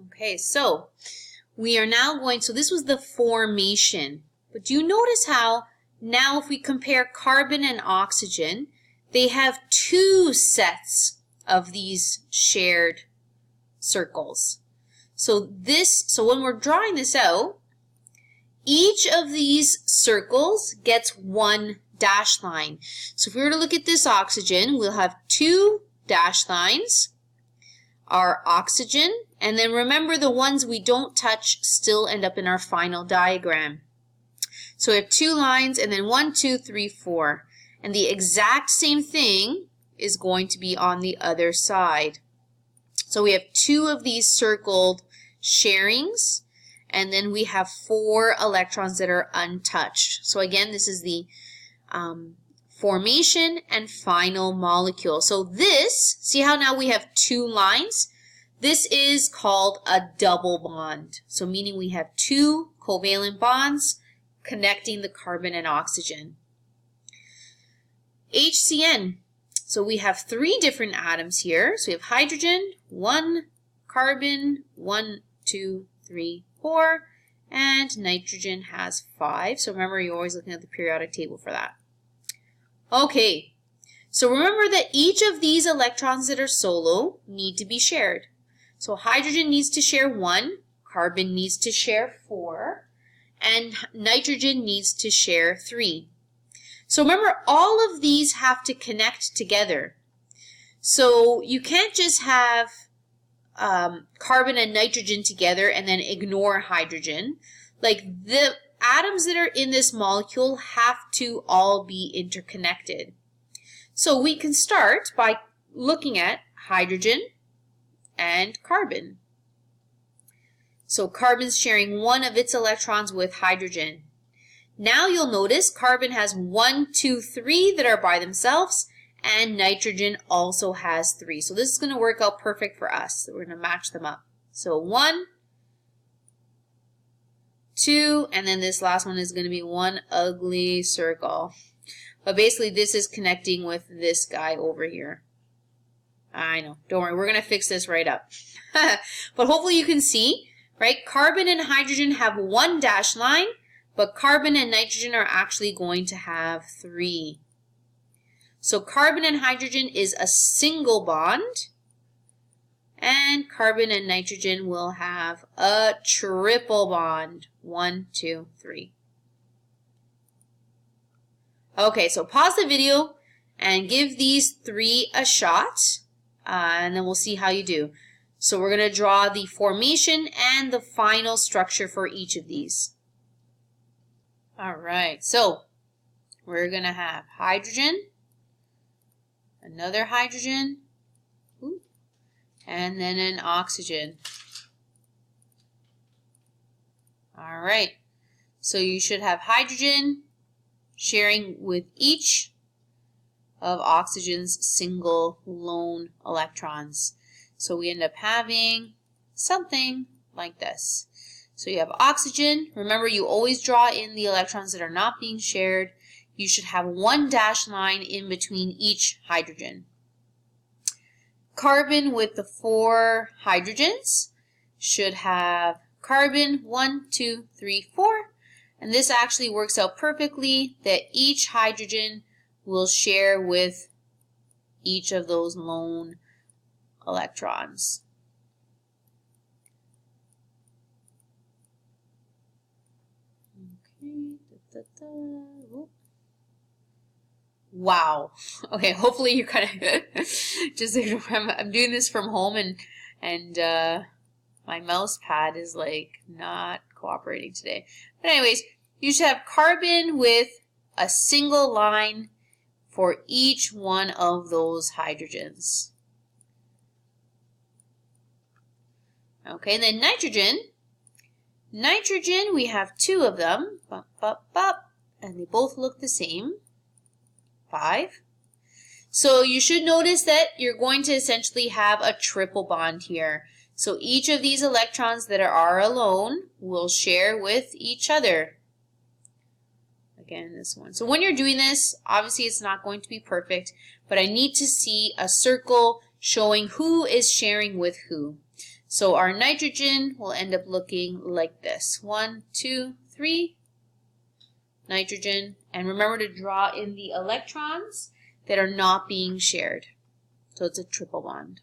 Okay, so we are now going, so this was the formation. But do you notice how now if we compare carbon and oxygen, they have two sets of these shared circles. So when we're drawing this out, each of these circles gets one dashed line. So if we were to look at this oxygen, we'll have two dashed lines, our oxygen, and then remember the ones we don't touch still end up in our final diagram. So we have two lines and then 1, 2, 3, 4. And the exact same thing is going to be on the other side. So we have two of these circled sharings, and then we have 4 electrons that are untouched. So again, this is the formation and final molecule. So this, see how now we have two lines? This is called a double bond. So meaning we have two covalent bonds connecting the carbon and oxygen. HCN. So we have 3 different atoms here. So we have hydrogen, 1 carbon, 1, 2, 3, 4, and nitrogen has 5. So remember, you're always looking at the periodic table for that. Okay, so remember that each of these electrons that are solo need to be shared. So hydrogen needs to share 1, carbon needs to share 4, and nitrogen needs to share 3. So remember, all of these have to connect together. So you can't just have carbon and nitrogen together and then ignore hydrogen. Like the atoms that are in this molecule have to all be interconnected. So we can start by looking at hydrogen and carbon. So carbon's sharing 1 of its electrons with hydrogen. Now you'll notice carbon has 1, 2, 3 that are by themselves, and nitrogen also has 3. So this is going to work out perfect for us. So we're going to match them up. So 1, 2, and then this last one is going to be one ugly circle. But basically this is connecting with this guy over here. I know, don't worry, we're going to fix this right up. But hopefully you can see, right? Carbon and hydrogen have 1 dashed line, but carbon and nitrogen are actually going to have 3. So carbon and hydrogen is a single bond, and carbon and nitrogen will have a triple bond. 1, 2, 3. Okay, so pause the video and give these 3 a shot, and then we'll see how you do. So we're going to draw the formation and the final structure for each of these. All right, so we're going to have hydrogen, another hydrogen, and then an oxygen. All right, so you should have hydrogen sharing with each of oxygen's single lone electrons. So we end up having something like this. So you have oxygen. Remember, you always draw in the electrons that are not being shared. You should have 1 dashed line in between each hydrogen. Carbon with the 4 hydrogens should have carbon 1, 2, 3, 4. And this actually works out perfectly that each hydrogen will share with each of those lone electrons. Wow. Okay, hopefully you kind of just, I'm doing this from home and my mouse pad is like not cooperating today. But anyways, you should have carbon with a single line for each one of those hydrogens. Okay, and then nitrogen. Nitrogen, we have 2 of them, and they both look the same. 5. So you should notice that you're going to essentially have a triple bond here. So each of these electrons that are alone will share with each other. Again, this one. So when you're doing this, obviously it's not going to be perfect, but I need to see a circle showing who is sharing with who. So our nitrogen will end up looking like this. 1, 2, 3, nitrogen. And remember to draw in the electrons that are not being shared. So it's a triple bond.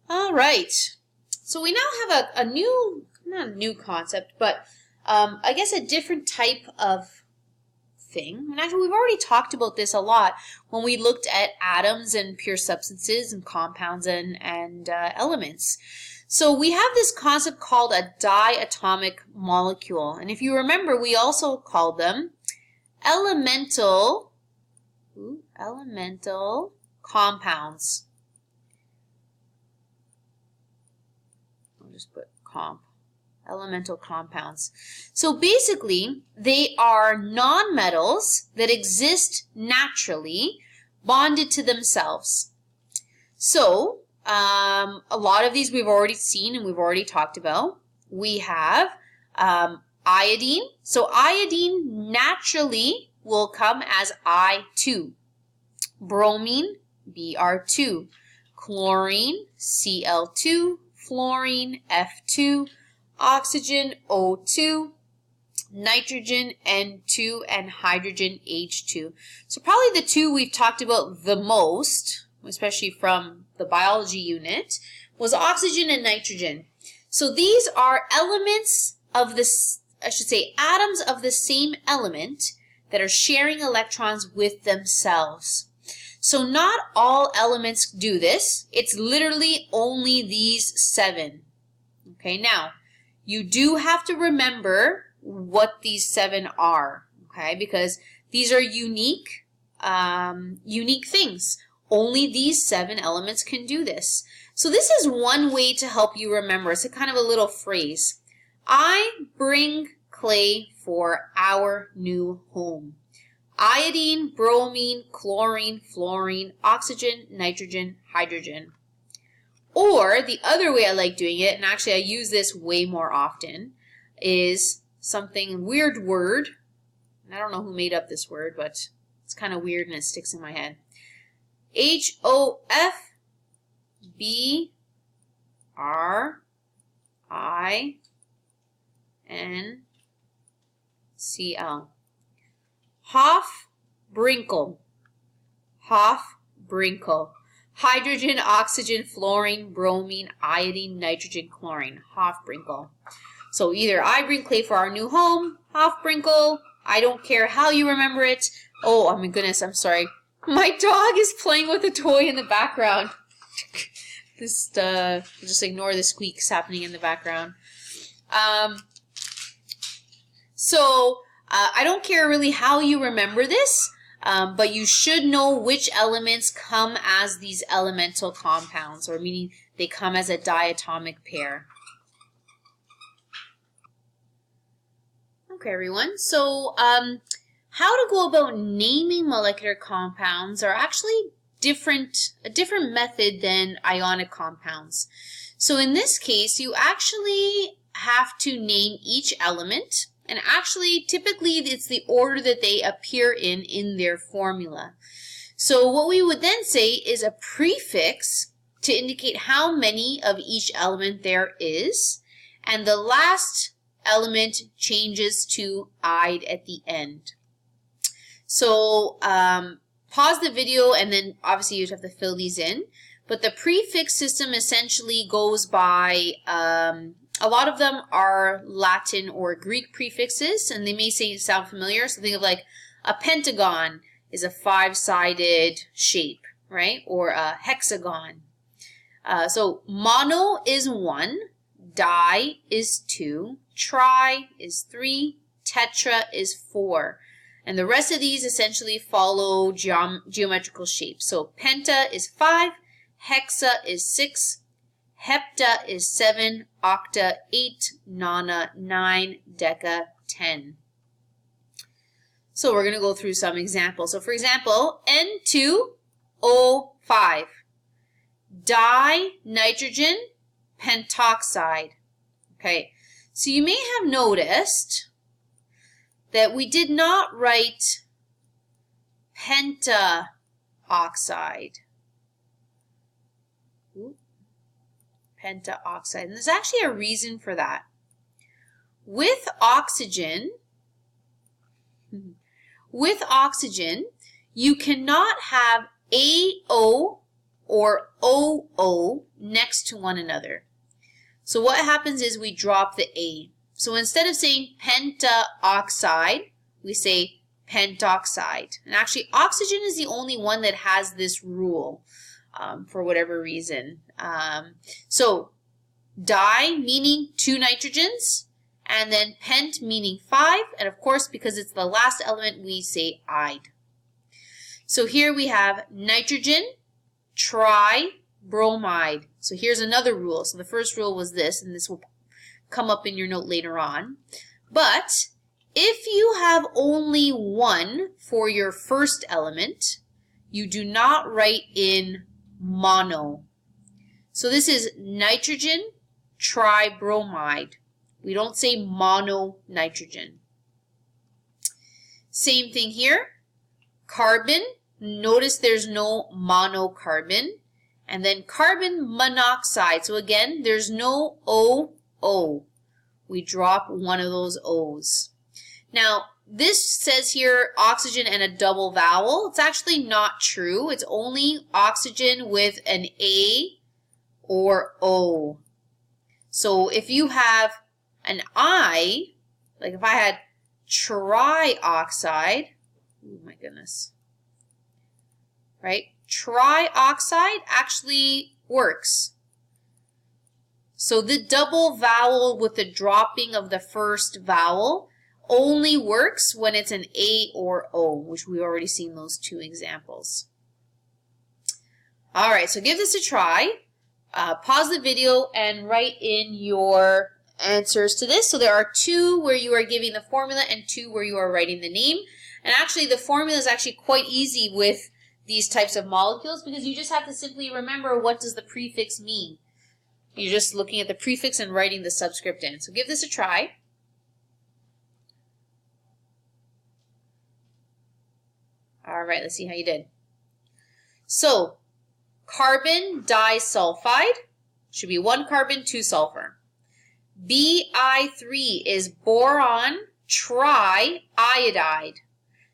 All right. So we now have a new, not a new concept, but I guess a different type of thing. And actually, we've already talked about this a lot when we looked at atoms and pure substances and compounds and elements. So we have this concept called a diatomic molecule. And if you remember, we also called them elemental compounds. I'll just put elemental compounds. So basically, they are nonmetals that exist naturally, bonded to themselves. So a lot of these we've already seen and we've already talked about. We have iodine. So iodine naturally will come as I2. Bromine, Br2. Chlorine, Cl2. Fluorine, F2. Oxygen, O2, nitrogen, N2, and hydrogen, H2. So probably the two we've talked about the most, especially from the biology unit, was oxygen and nitrogen. So these are elements of this, I should say, atoms of the same element that are sharing electrons with themselves. So not all elements do this. It's literally only these 7. Okay, now, you do have to remember what these 7 are, okay? Because these are unique things. Only these 7 elements can do this. So this is one way to help you remember. It's a kind of a little phrase. I bring clay for our new home. Iodine, bromine, chlorine, fluorine, oxygen, nitrogen, hydrogen. Or the other way I like doing it, and actually I use this way more often, is something weird word. I don't know who made up this word, but it's kind of weird and it sticks in my head. HOFBRINCL. Hofbrinkel. Hofbrinkel. Hydrogen, oxygen, fluorine, bromine, iodine, nitrogen, chlorine. Hofbrinkel. So either I bring clay for our new home, Hofbrinkel. I don't care how you remember it. Oh my goodness, I'm sorry. My dog is playing with a toy in the background. Just ignore the squeaks happening in the background. I don't care really how you remember this. But you should know which elements come as these elemental compounds, or meaning they come as a diatomic pair. Okay, everyone. So how to go about naming molecular compounds are actually a different method than ionic compounds. So in this case, you actually have to name each element. And actually, typically, it's the order that they appear in their formula. So what we would then say is a prefix to indicate how many of each element there is. And the last element changes to "-ide" at the end. So pause the video and then obviously you'd have to fill these in. But the prefix system essentially goes by... a lot of them are Latin or Greek prefixes, and they may sound familiar. So think of like a pentagon is a 5-sided shape, right? Or a hexagon. So mono is 1, di is 2, tri is 3, tetra is 4. And the rest of these essentially follow geometrical shapes. So penta is 5, hexa is 6, hepta is 7, octa 8, nona 9, deca 10. So we're going to go through some examples. So for example, N2O5, dinitrogen pentoxide. Okay, so you may have noticed that we did not write pentaoxide. Pentaoxide. And there's actually a reason for that. With oxygen, you cannot have AO or OO next to one another. So what happens is we drop the A. So instead of saying pentaoxide, we say pentoxide. And actually, oxygen is the only one that has this rule for whatever reason. So di meaning 2 nitrogens, and then pent meaning 5. And of course, because it's the last element, we say ide. So here we have nitrogen, tribromide. So here's another rule. So the first rule was this, and this will come up in your note later on. But if you have only one for your first element, you do not write in mono. So this is nitrogen tribromide. We don't say mononitrogen. Same thing here. Carbon. Notice there's no monocarbon. And then carbon monoxide. So again, there's no O. We drop one of those O's. Now, this says here oxygen and a double vowel. It's actually not true. It's only oxygen with an A or O. So if you have an I, like if I had trioxide, oh my goodness, right? Trioxide actually works. So the double vowel with the dropping of the first vowel only works when it's an A or O, which we've already seen those 2 examples. All right, so give this a try. Pause the video and write in your answers to this. So there are 2 where you are giving the formula and 2 where you are writing the name. And actually the formula is actually quite easy with these types of molecules because you just have to simply remember what does the prefix mean. You're just looking at the prefix and writing the subscript in. So give this a try. All right, let's see how you did. So carbon disulfide should be 1 carbon, 2 sulfur. Bi3 is boron triiodide.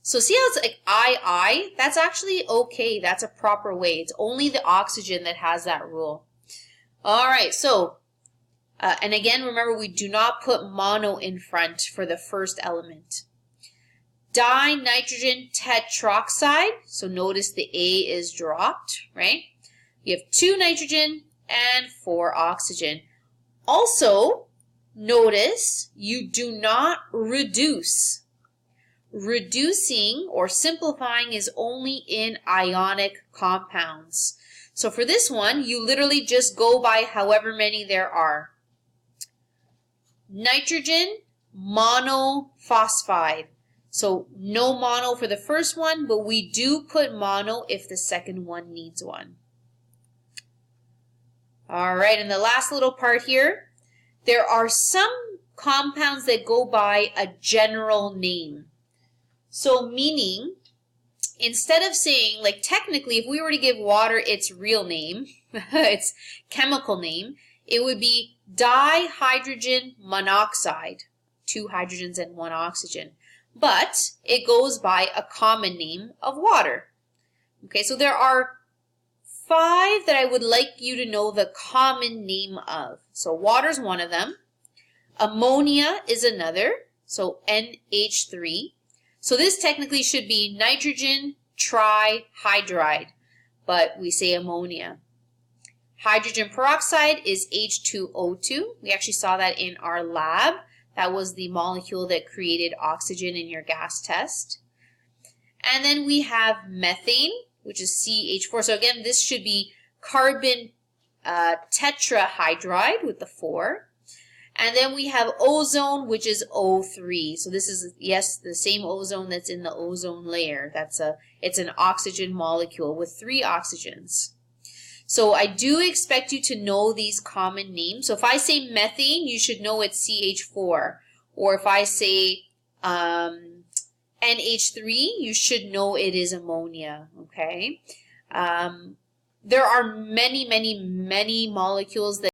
So see how it's like I? That's actually okay. That's a proper way. It's only the oxygen that has that rule. All right, so, and again, remember we do not put mono in front for the first element. Dinitrogen tetroxide, so notice the A is dropped, right? You have 2 nitrogen and 4 oxygen. Also, notice you do not reduce. Reducing or simplifying is only in ionic compounds. So for this one, you literally just go by however many there are. Nitrogen monophosphide. So no mono for the first one, but we do put mono if the second one needs one. All right, and the last little part here, there are some compounds that go by a general name. So meaning, instead of saying, like technically, if we were to give water its real name, its chemical name, it would be dihydrogen monoxide, 2 hydrogens and 1 oxygen. But it goes by a common name of water. Okay, so there are 5 that I would like you to know the common name of. So water's one of them. Ammonia is another, so NH3. So this technically should be nitrogen trihydride, but we say ammonia. Hydrogen peroxide is H2O2. We actually saw that in our lab. That was the molecule that created oxygen in your gas test. And then we have methane, which is CH4. So again, this should be carbon tetrahydride with the 4. And then we have ozone, which is O3. So this is, yes, the same ozone that's in the ozone layer. It's an oxygen molecule with 3 oxygens. So I do expect you to know these common names. So if I say methane, you should know it's CH4. Or if I say NH3, you should know it is ammonia, okay? There are many, many, many molecules that